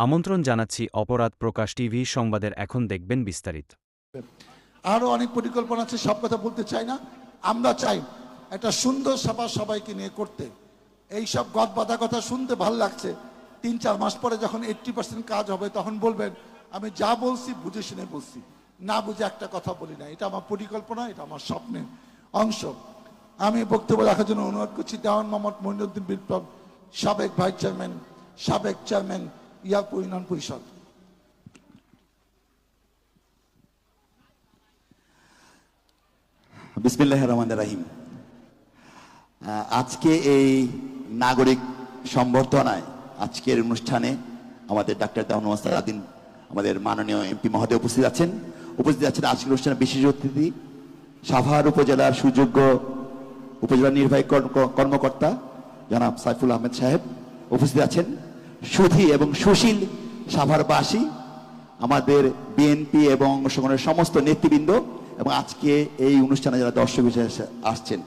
আমন্ত্রণ জানাচ্ছি অপরাধ প্রকাশ টিভি সংবাদের। এখন দেখবেন বিস্তারিত। আরো অনেক পরিকল্পনা আছে, সব কথা বলতে চাই না। আমরা চাই একটা সুন্দর সভা সবাইকে নিয়ে করতে। এই সব গদবাধা কথা শুনতে ভালো লাগছে, 3-4 মাস পরে যখন 80% কাজ হবে তখন বলবেন আমি যা বলছি বুঝে শুনে বলছি, না বুঝে একটা কথা বলি না। এটা আমার পরিকল্পনা, এটা আমার স্বপ্নের অংশ। আমি বক্তব্য রাখার জন্য অনুরোধ করছি দেওয়ান মোহাম্মদ মঈনুদ্দিন বিপ্লব, সাবেক ভাইস চেয়ারম্যান, সাবেক চেয়ারম্যান ইয়ারপুর ইউনিয়ন পরিষদ। বিসমিল্লাহির রহমানির রহিম। আজকে এই নাগরিক সম্বর্ধনায় আজকের অনুষ্ঠানে আমাদের ডাক্তার দেওয়ান মোহাম্মদ সালাউদ্দিন, আমাদের মাননীয় এমপি মহোদয় উপস্থিত আছেন। আজকের অনুষ্ঠানে বিশেষ অতিথি সাভার উপজেলার সুযোগ্য উপজেলা নির্বাহী কর্মকর্তা জনাব সাইফুল আহমেদ সাহেব উপস্থিত আছেন। সুধী এবং সুশীল সাভারবাসী, আমাদের বিএনপি এবং অংশগ্রহণের সমস্ত নেতৃবৃন্দ এবং আজকে এই অনুষ্ঠানে যারা দর্শক হিসেবে আসছেন,